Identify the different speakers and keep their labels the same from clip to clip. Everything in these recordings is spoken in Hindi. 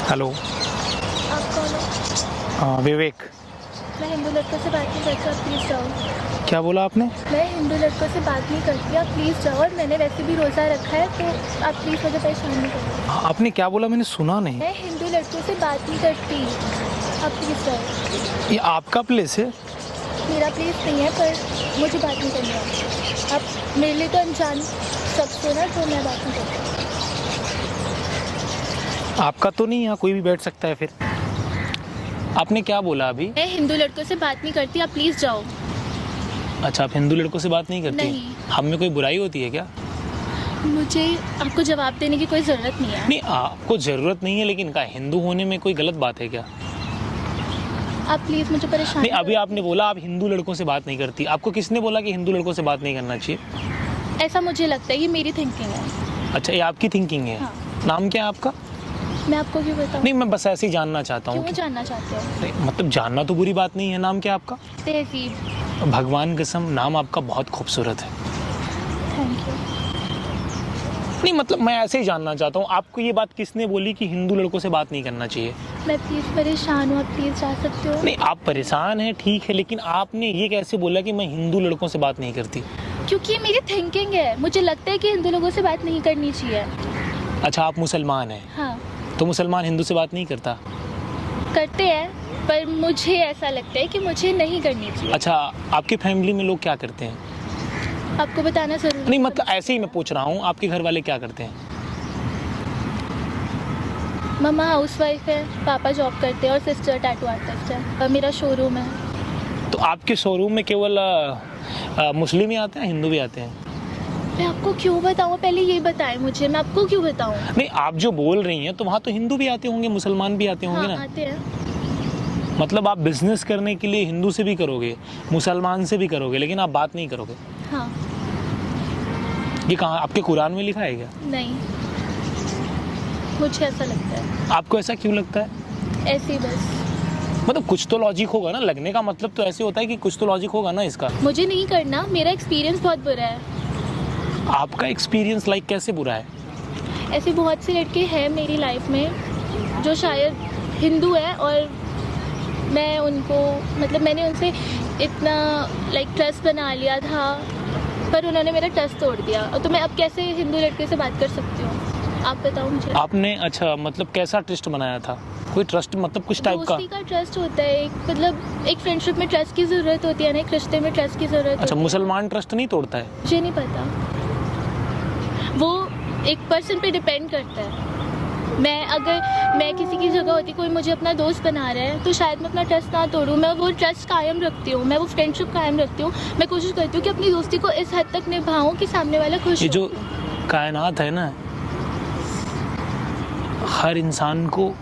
Speaker 1: हेलो।
Speaker 2: आप कौन हो?
Speaker 1: विवेक।
Speaker 2: मैं हिंदू लड़कों से बात नहीं करती, आप प्लीज़ जाओ।
Speaker 1: क्या बोला आपने?
Speaker 2: मैं हिंदू लड़कों से बात नहीं करती, आप प्लीज़ जाओ। और मैंने वैसे भी रोज़ा रखा है, तो आप प्लीज़ मुझे परेशान नहीं करो।
Speaker 1: आपने क्या बोला? मैंने सुना नहीं।
Speaker 2: मैं हिंदू लड़कों से बात नहीं करती, आप प्लीज़ जाओ।
Speaker 1: ये आपका प्लेस है?
Speaker 2: मेरा प्लीज़ नहीं है, पर मुझे बात नहीं करनी है। आप मेरे लिए तो अनजान शख्स हो ना, तो मैं बात नहीं करती।
Speaker 1: आपका तो नहीं, यहाँ कोई भी बैठ सकता है फिर। आपने क्या बोला अभी?
Speaker 2: मैं हिंदू लड़कों से बात नहीं करती, आप प्लीज़ जाओ।
Speaker 1: अच्छा, आप हिंदू लड़कों से बात नहीं करती?
Speaker 2: नहीं।
Speaker 1: हम में कोई बुराई होती है क्या?
Speaker 2: मुझे आपको जवाब देने की कोई ज़रूरत नहीं है।
Speaker 1: नहीं, आपको ज़रूरत नहीं है, लेकिन क्या हिंदू होने में कोई गलत बात है क्या?
Speaker 2: आप प्लीज़ मुझे परेशान
Speaker 1: नहीं, अभी आपने बोला आप हिंदू लड़कों से बात नहीं करती। आपको किसने बोला कि हिंदू लड़कों से बात नहीं करना चाहिए?
Speaker 2: ऐसा मुझे लगता है, ये मेरी थिंकिंग है।
Speaker 1: अच्छा, ये आपकी थिंकिंग है?
Speaker 2: हाँ।
Speaker 1: नाम क्या है आपका?
Speaker 2: मैं आपको क्यों बताऊँ?
Speaker 1: नहीं, मैं बस ऐसे ही जानना चाहता हूँ
Speaker 2: क्यों जानना चाहते हो?
Speaker 1: नहीं, मतलब जानना तो बुरी बात नहीं है। नाम क्या है आपका?
Speaker 2: तहजीब।
Speaker 1: भगवान कसम, नाम आपका बहुत खूबसूरत है।
Speaker 2: Thank you.
Speaker 1: नहीं, मतलब मैं ऐसे ही जानना चाहता हूँ, आपको ये बात किसने बोली कि हिंदू लड़कों से बात नहीं करना चाहिए?
Speaker 2: मैं प्लीज़ परेशान हूँ, आप प्लीज़ जा सकते हो?
Speaker 1: नहीं, आप परेशान हैं ठीक है, लेकिन आपने ये कैसे बोला कि मैं हिंदू लड़कों से बात नहीं करती?
Speaker 2: क्योंकि ये मेरी थिंकिंग है, मुझे लगता है कि हिंदू लोगों से बात नहीं करनी चाहिए।
Speaker 1: अच्छा, आप मुसलमान हैं?
Speaker 2: हाँ,
Speaker 1: तो मुसलमान हिंदू से बात नहीं करता?
Speaker 2: करते हैं, पर मुझे ऐसा लगता है कि मुझे नहीं करनी चाहिए।
Speaker 1: अच्छा, आपकी फैमिली में लोग क्या करते हैं?
Speaker 2: आपको बताना ज़रूरी
Speaker 1: नहीं, मतलब ऐसे ही मैं पूछ रहा हूँ, आपके घर वाले क्या करते हैं?
Speaker 2: मम्मा हाउसवाइफ है, पापा जॉब करते हैं और सिस्टर टैटू आर्टिस्ट है, और मेरा शोरूम है।
Speaker 1: तो आपके शोरूम में केवल मुस्लिम ही आते हैं, हिंदू भी आते हैं?
Speaker 2: मैं आपको क्यों बताऊँ? पहले ये बताएं मुझे, मैं आपको क्यों बताऊँ?
Speaker 1: नहीं, आप जो बोल रही हैं तो वहाँ तो हिंदू भी आते होंगे, मुसलमान भी आते होंगे
Speaker 2: हाँ,
Speaker 1: ना?
Speaker 2: आते हैं।
Speaker 1: मतलब आप बिजनेस करने के लिए हिंदू से भी करोगे, मुसलमान से भी करोगे, लेकिन आप बात नहीं करोगे?
Speaker 2: हाँ।
Speaker 1: ये कहाँ आपके कुरान में लिखा है क्या?
Speaker 2: नहीं, मुझे ऐसा लगता है।
Speaker 1: आपको ऐसा क्यों लगता है?
Speaker 2: ऐसे ही बस।
Speaker 1: मतलब कुछ तो लॉजिक होगा ना, लगने का मतलब तो ऐसे होता है कि कुछ तो लॉजिक होगा ना इसका।
Speaker 2: मुझे नहीं करना, मेरा एक्सपीरियंस बहुत बुरा है।
Speaker 1: आपका एक्सपीरियंस लाइक कैसे बुरा है?
Speaker 2: ऐसे बहुत से लड़के हैं मेरी लाइफ में जो शायद हिंदू है, और मैं उनको मतलब मैंने उनसे इतना लाइक ट्रस्ट बना लिया था, पर उन्होंने मेरा ट्रस्ट तोड़ दिया। तो मैं अब कैसे हिंदू लड़के से बात कर सकती हूँ? आप बताओ मुझे।
Speaker 1: आपने अच्छा मतलब कैसा ट्रस्ट बनाया था? कोई ट्रस्ट मतलब कुछ टाइप का?
Speaker 2: दोस्ती का ट्रस्ट होता है एक, मतलब एक फ्रेंडशिप में ट्रस्ट की ज़रूरत होती है ना, एक रिश्ते में ट्रस्ट की ज़रूरत
Speaker 1: अच्छा,
Speaker 2: होती है।
Speaker 1: मुसलमान ट्रस्ट नहीं तोड़ता है?
Speaker 2: मुझे नहीं पता, वो एक पर्सन पे डिपेंड करता है। मैं किसी की जगह होती, कोई मुझे अपना दोस्त बना रहा है, तो शायद मैं अपना ट्रस्ट ना तोड़ूँ, मैं वो ट्रस्ट कायम रखती हूँ, मैं वो फ्रेंडशिप कायम रखती हूँ। मैं कोशिश करती हूँ कि अपनी दोस्ती को इस हद तक निभाऊँ कि सामने वाला खुश
Speaker 1: ये
Speaker 2: हो।
Speaker 1: जो कायनात है ना, हर इंसान को,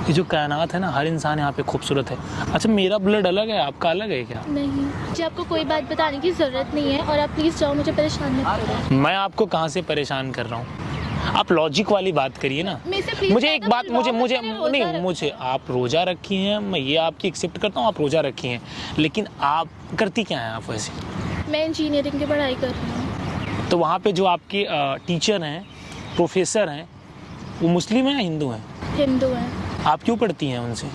Speaker 1: ये जो कायनात है ना, हर इंसान यहाँ पे खूबसूरत है। अच्छा, मेरा ब्लड अलग है, आपका अलग है क्या?
Speaker 2: नहीं, मुझे आपको कोई बात बताने की ज़रूरत नहीं है, और आप प्लीज़ जाओ, मुझे परेशान मत करो।
Speaker 1: मैं आपको कहाँ से परेशान कर रहा हूँ? आप लॉजिक वाली बात करिए ना।
Speaker 2: मेरे से प्लीज़
Speaker 1: मुझे
Speaker 2: मैं
Speaker 1: एक
Speaker 2: तो
Speaker 1: बात,
Speaker 2: बोल रहा हूँ,
Speaker 1: मुझे
Speaker 2: मैंने रोज़ा
Speaker 1: नहीं,
Speaker 2: रखा
Speaker 1: मुझे आप रोज़ा रखी हैं, मैं ये आपकी एक्सेप्ट करता हूँ, आप रोज़ा रखी हैं, लेकिन आप करती क्या हैं आप वैसे?
Speaker 2: है। मैं इंजीनियरिंग की पढ़ाई कर रही हूँ।
Speaker 1: तो वहाँ पे जो आपके टीचर हैं, प्रोफेसर हैं, वो मुस्लिम हैं या हिंदू हैं?
Speaker 2: हिंदू है।
Speaker 1: आप क्यों पढ़ती हैं उनसे?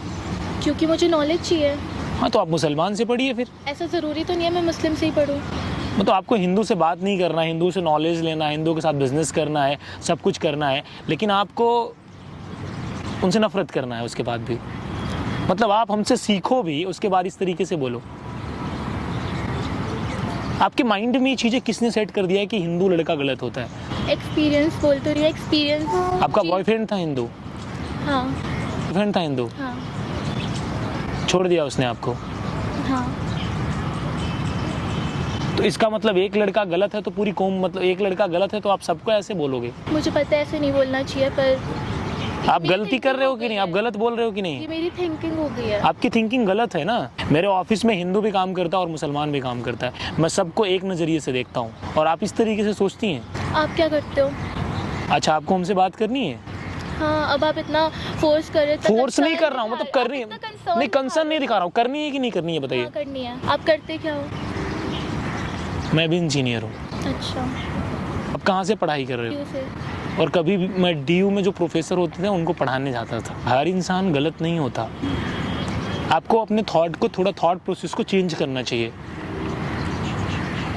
Speaker 2: क्योंकि मुझे नॉलेज चाहिए।
Speaker 1: हाँ, तो आप मुसलमान से पढ़िए फिर।
Speaker 2: ऐसा ज़रूरी तो नहीं है मैं मुस्लिम से ही पढ़ूँ।
Speaker 1: मतलब आपको हिंदू से बात नहीं करना है, हिंदू से नॉलेज लेना है, हिंदू के साथ बिजनेस करना है, सब कुछ करना है, लेकिन आपको उनसे नफरत करना है उसके बाद भी। मतलब आप हमसे सीखो भी, उसके बाद इस तरीके से बोलो। आपके माइंड में ये चीज़ें किसने सेट कर दिया है कि हिंदू लड़का गलत होता है?
Speaker 2: एक्सपीरियंस बोल तो रही है, एक्सपीरियंस।
Speaker 1: आपका बॉयफ्रेंड था हिंदू?
Speaker 2: हाँ।
Speaker 1: बॉयफ्रेंड था हिंदू?
Speaker 2: हाँ।
Speaker 1: छोड़ दिया उसने आपको?
Speaker 2: हाँ।
Speaker 1: तो इसका मतलब एक लड़का गलत है तो पूरी कौम, मतलब एक लड़का गलत है तो आप सबको ऐसे बोलोगे?
Speaker 2: मुझे पता है ऐसे नहीं बोलना चाहिए, पर
Speaker 1: आप
Speaker 2: मेरी
Speaker 1: गलती कर रहे हो
Speaker 2: thinking
Speaker 1: कि नहीं?
Speaker 2: हो
Speaker 1: आप
Speaker 2: गई
Speaker 1: गलत बोल रहे हो कि
Speaker 2: है।
Speaker 1: नहीं?
Speaker 2: ये मेरी थिंकिंग हो गई है।
Speaker 1: आपकी थिंकिंग गलत है ना। मेरे ऑफिस में हिंदू भी काम करता है और मुसलमान भी काम करता है, मैं सबको एक नज़रिए से देखता हूँ, और आप इस तरीके से सोचती हैं?
Speaker 2: आप क्या करते हो?
Speaker 1: अच्छा, आपको हमसे बात करनी है?
Speaker 2: हाँ, अब आप इतना फोर्स कर रहे हो।
Speaker 1: फोर्स नहीं कर रहा हूँ, मतलब कर रही है। नहीं, कंसर्न नहीं दिखा रहा हूँ, करनी है कि नहीं करनी है बताइए।
Speaker 2: हाँ, करनी है। आप करते क्या हो?
Speaker 1: मैं भी इंजीनियर हूँ।
Speaker 2: अच्छा।
Speaker 1: अब कहाँ से पढ़ाई कर रहे हो?
Speaker 2: क्यों से?
Speaker 1: और कभी भी मैं DU में जो प्रोफेसर होते थे उनको पढ़ाने जाता था। हर इंसान गलत नहीं होता। आपको अपने थॉट प्रोसेस को चेंज करना चाहिए।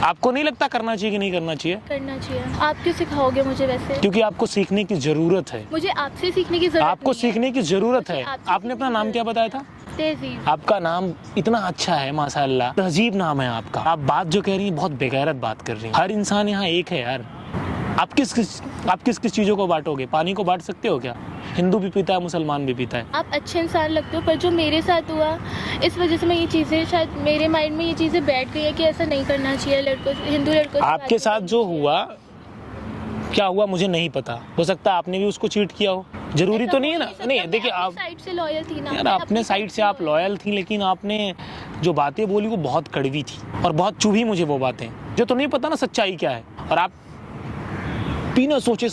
Speaker 1: आपको नहीं लगता करना चाहिए कि नहीं करना चाहिए?
Speaker 2: करना चाहिए। आप क्यों सिखाओगे मुझे वैसे?
Speaker 1: क्योंकि आपको सीखने की जरूरत है।
Speaker 2: मुझे आपसे सीखने की जरूरत
Speaker 1: आपको
Speaker 2: नहीं है।
Speaker 1: सीखने की जरूरत है।
Speaker 2: मुझे आपसे
Speaker 1: आपने अपना नाम क्या बताया था?
Speaker 2: तहजीब।
Speaker 1: आपका नाम इतना अच्छा है माशाल्लाह, तहजीब नाम है आपका। आप बात जो कह रही हैं बहुत बेगैरत बात कर रही हैं। हर इंसान यहाँ एक है यार। आप किस किस चीज़ों को बांटोगे? पानी को बांट सकते हो क्या? हिंदू भी पीता है, मुसलमान भी पीता है।
Speaker 2: आप अच्छे इंसान लगते हो, पर जो मेरे साथ हुआ इस वजह से मैं ये चीज़ें, शायद मेरे माइंड में ये चीज़ें बैठ गई है कि ऐसा नहीं करना चाहिए लड़कों से, हिंदू लड़कों से।
Speaker 1: आपके साथ जो हुआ, क्या हुआ मुझे नहीं पता। हो सकता है आपने भी उसको चीट किया हो। जरूरी तो नहीं है ना। नहीं देखिए, आप
Speaker 2: साइड से लॉयल थी ना।
Speaker 1: यार अपने साइड से आप लॉयल थी, लेकिन आपने जो बातें बोली वो बहुत कड़वी थी और बहुत चुभी मुझे वो बातें, जो तो नहीं पता ना सच्चाई क्या है। और आप बिना सोचे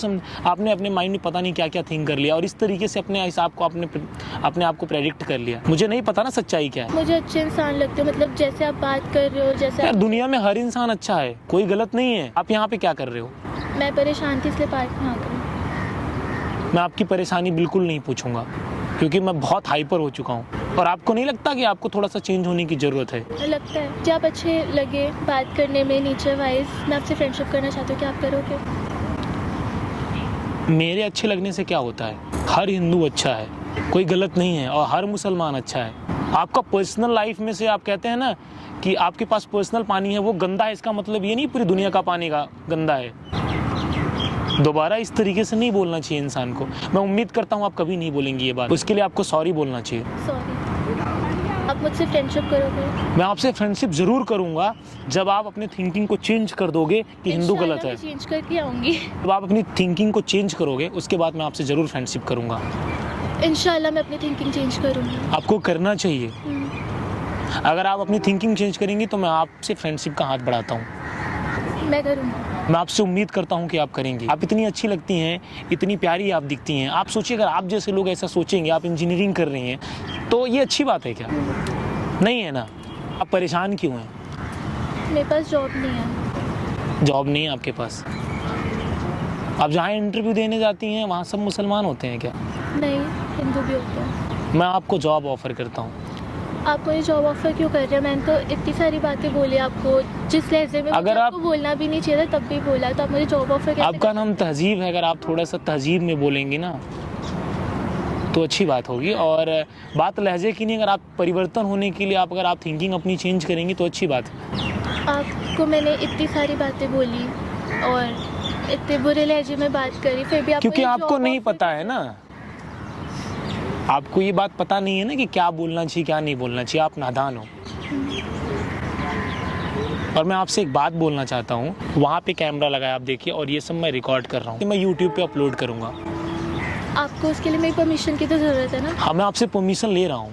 Speaker 1: आपने अपने माइंड में पता नहीं क्या क्या थिंक कर लिया और इस तरीके से अपने हिसाब को अपने आप को प्रेडिक्ट कर लिया। मुझे नहीं पता ना सच्चाई क्या है।
Speaker 2: मुझे अच्छे इंसान लगते हो, मतलब जैसे आप बात कर रहे हो, जैसे
Speaker 1: यार दुनिया में हर इंसान अच्छा है, कोई गलत नहीं है। आप यहाँ पे क्या कर रहे हो?
Speaker 2: मैं परेशान थी इसलिए पार्क में आ गई।
Speaker 1: मैं आपकी परेशानी बिल्कुल नहीं पूछूंगा क्योंकि मैं बहुत हाइपर हो चुका हूँ। और आपको नहीं लगता कि आपको थोड़ा सा चेंज होने की ज़रूरत है?
Speaker 2: लगता है। जब आप अच्छे लगे बात करने में, नेचर वाइज, मैं आपसे फ्रेंडशिप करना चाहती हूँ, क्या आप करोगे?
Speaker 1: मेरे अच्छे लगने से क्या होता है? हर हिंदू अच्छा है, कोई गलत नहीं है, और हर मुसलमान अच्छा है। आपका पर्सनल लाइफ में से आप कहते हैं ना कि आपके पास पर्सनल पानी है वो गंदा है, इसका मतलब ये नहीं पूरी दुनिया का पानी का गंदा है। दोबारा इस तरीके से नहीं बोलना चाहिए इंसान को। मैं उम्मीद करता हूँ आप कभी नहीं बोलेंगी ये बात। उसके लिए आपको सॉरी बोलना चाहिए।
Speaker 2: सॉरी। आप मुझसे फ्रेंडशिप करोगे?
Speaker 1: मैं आपसे फ्रेंडशिप जरूर करूंगा जब आप अपने थिंकिंग को चेंज कर दोगे कि हिंदू गलत है।
Speaker 2: चेंज करके आऊंगी।
Speaker 1: जब आप अपनी थिंकिंग को चेंज करोगे उसके बाद मैं आपसे जरूर फ्रेंडशिप करूंगा।
Speaker 2: इंशाल्लाह मैं अपनी थिंकिंग चेंज करूंगी।
Speaker 1: आपको करना चाहिए। अगर आप अपनी थिंकिंग चेंज करेंगी तो मैं आपसे फ्रेंडशिप का हाथ बढ़ाता हूँ।
Speaker 2: मैं करूँगी।
Speaker 1: मैं आपसे उम्मीद करता हूँ कि आप करेंगी। आप इतनी अच्छी लगती हैं, इतनी प्यारी आप दिखती हैं। आप सोचिए अगर आप जैसे लोग ऐसा सोचेंगे, आप इंजीनियरिंग कर रही हैं, तो ये अच्छी बात है क्या? नहीं है ना। आप परेशान क्यों हैं?
Speaker 2: मेरे पास जॉब नहीं है।
Speaker 1: जॉब नहीं है आपके पास? आप जहाँ इंटरव्यू देने जाती हैं वहाँ सब मुसलमान होते हैं क्या?
Speaker 2: नहीं, हिंदू भी होते हैं।
Speaker 1: मैं आपको जॉब ऑफर करता हूँ।
Speaker 2: आप मुझे जॉब ऑफर क्यों कर रहे हैं? मैंने तो इतनी सारी बातें बोली आपको, जिस लहजे में
Speaker 1: अगर
Speaker 2: आपको बोलना भी नहीं चाहिए था तब भी बोला, तो आप मुझे जॉब ऑफर कैसे?
Speaker 1: आपका नाम तहजीब है, अगर आप थोड़ा सा तहजीब में बोलेंगी ना तो अच्छी बात होगी। और बात लहजे की नहीं, अगर आप परिवर्तन होने के लिए अगर आप थिंकिंग अपनी चेंज करेंगी तो अच्छी बात है।
Speaker 2: आपको मैंने इतनी सारी बातें बोली और इतने बुरे लहजे में बात करी, फिर भी आप
Speaker 1: क्योंकि
Speaker 2: मुझे
Speaker 1: आपको
Speaker 2: job
Speaker 1: नहीं
Speaker 2: offer
Speaker 1: पता है ना, आपको ये बात पता नहीं है ना कि क्या बोलना चाहिए क्या नहीं बोलना चाहिए। आप नादान हो। और मैं आपसे एक बात बोलना चाहता हूँ, वहाँ पे कैमरा लगाया आप देखिए, और ये सब मैं रिकॉर्ड कर रहा हूँ, मैं यूट्यूब पे अपलोड करूँगा।
Speaker 2: आपको उसके लिए मेरी परमिशन की तो ज़रूरत है ना?
Speaker 1: हाँ, मैं आपसे परमिशन ले रहा हूँ।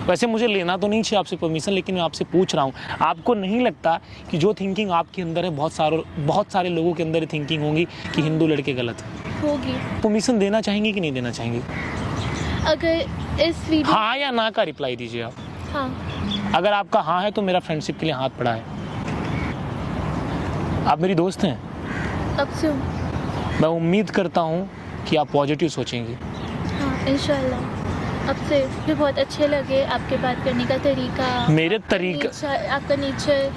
Speaker 1: वैसे मुझे लेना तो नहीं चाहिए आपसे परमिशन, लेकिन मैं आपसे पूछ रहा हूँ, आपको नहीं लगता कि जो थिंकिंग आपके अंदर है बहुत सारे लोगों के अंदर थिंकिंग होंगी कि हिंदू लड़के गलत है?
Speaker 2: होगी।
Speaker 1: परमिशन देना चाहेंगे कि नहीं देना चाहेंगे?
Speaker 2: अगर इस वीडियो
Speaker 1: हाँ या ना का रिप्लाई दीजिए आप।
Speaker 2: हाँ।
Speaker 1: अगर आपका हाँ है तो मेरा फ्रेंडशिप के लिए हाथ बढ़ाए। आप मेरी दोस्त हैं।
Speaker 2: अब से हूँ।
Speaker 1: मैं उम्मीद करता हूँ कि आप पॉजिटिव सोचेंगी।
Speaker 2: हाँ, इंशाल्लाह। अब से मुझे बहुत अच्छे लगे आपके बात करने का तरीका,
Speaker 1: मेरे तरीका,
Speaker 2: आपका नेचर,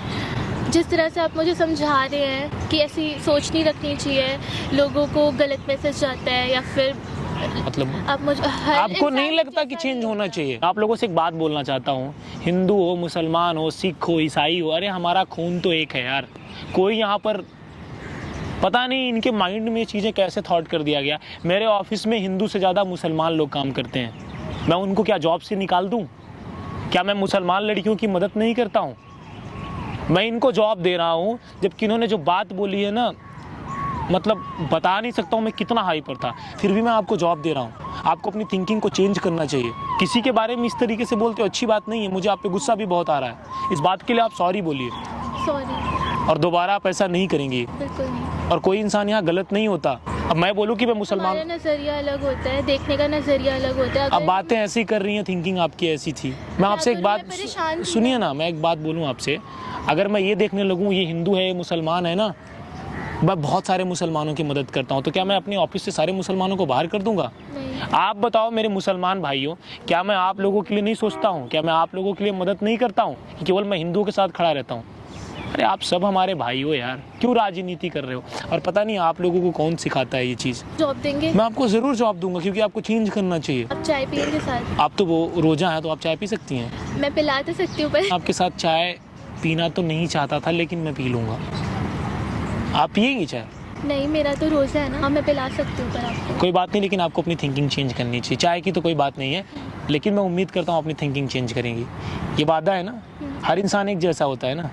Speaker 2: जिस तरह से आप मुझे समझा रहे हैं कि ऐसी सोच नहीं रखनी चाहिए, लोगों को गलत मैसेज जाता है, या फिर
Speaker 1: मतलब
Speaker 2: आप मुझे
Speaker 1: आपको नहीं लगता कि चेंज होना चाहिए? आप लोगों से एक बात बोलना चाहता हूँ, हिंदू हो, मुसलमान हो, सिख हो, ईसाई हो, अरे हमारा खून तो एक है यार। कोई यहाँ पर पता नहीं इनके माइंड में चीज़ें कैसे थॉट कर दिया गया। मेरे ऑफिस में हिंदू से ज़्यादा मुसलमान लोग काम करते हैं। मैं उनको क्या जॉब से निकाल दूँ? क्या मैं मुसलमान लड़कियों की मदद नहीं करता हूँ? मैं इनको जॉब दे रहा हूँ, जबकि इन्होंने जो बात बोली है ना, मतलब बता नहीं सकता हूँ मैं कितना हाइपर था, फिर भी मैं आपको जॉब दे रहा हूँ। आपको अपनी थिंकिंग को चेंज करना चाहिए। किसी के बारे में इस तरीके से बोलते हो अच्छी बात नहीं है। मुझे आप पे गुस्सा भी बहुत आ रहा है। इस बात के लिए आप सॉरी बोलिए।
Speaker 2: सॉरी।
Speaker 1: और दोबारा आप ऐसा नहीं करेंगी।
Speaker 2: बिल्कुल नहीं।
Speaker 1: और कोई इंसान यहाँ गलत नहीं होता। अब मैं बोलूँ कि मैं मुसलमान,
Speaker 2: हमारा नज़रिया अलग होता है, देखने का नज़रिया अलग होता है।
Speaker 1: अब बातें ऐसी कर रही हैं, थिंकिंग आपकी ऐसी थी। मैं आपसे एक बात सुनिए ना, मैं एक बात बोलूँ आपसे, अगर मैं ये देखने लगूँ ये हिंदू है ये मुसलमान है ना, मैं बहुत सारे मुसलमानों की मदद करता हूँ, तो क्या मैं अपने ऑफिस से सारे मुसलमानों को बाहर कर दूंगा?
Speaker 2: नहीं।
Speaker 1: आप बताओ मेरे मुसलमान भाइयों, क्या मैं आप लोगों के लिए नहीं सोचता हूँ? क्या मैं आप लोगों के लिए मदद नहीं करता हूँ कि केवल मैं हिंदुओं के साथ खड़ा रहता हूँ? अरे आप सब हमारे भाई हो यार, क्यों राजनीति कर रहे हो? और पता नहीं आप लोगों को कौन सिखाता है ये चीज़।
Speaker 2: जॉब देंगे?
Speaker 1: मैं आपको ज़रूर जवाब दूंगा, क्योंकि आपको चेंज करना चाहिए।
Speaker 2: आप चाय पियेंगे साथ?
Speaker 1: आप तो वो रोज़ा है, तो आप चाय पी सकती हैं।
Speaker 2: मैं पिला तो सकती हूँ, पर
Speaker 1: आपके साथ चाय पीना तो नहीं चाहता था, लेकिन मैं पी लूँगा। आप पिएंगी चाय?
Speaker 2: नहीं, मेरा तो रोज़ा है ना। हाँ, मैं पिला सकती हूँ पर आपको।
Speaker 1: कोई बात नहीं, लेकिन आपको अपनी थिंकिंग चेंज करनी चाहिए। चाय की तो कोई बात नहीं है, लेकिन मैं उम्मीद करता हूँ अपनी थिंकिंग चेंज करेंगी। ये वादा है ना, हर इंसान एक जैसा होता है ना।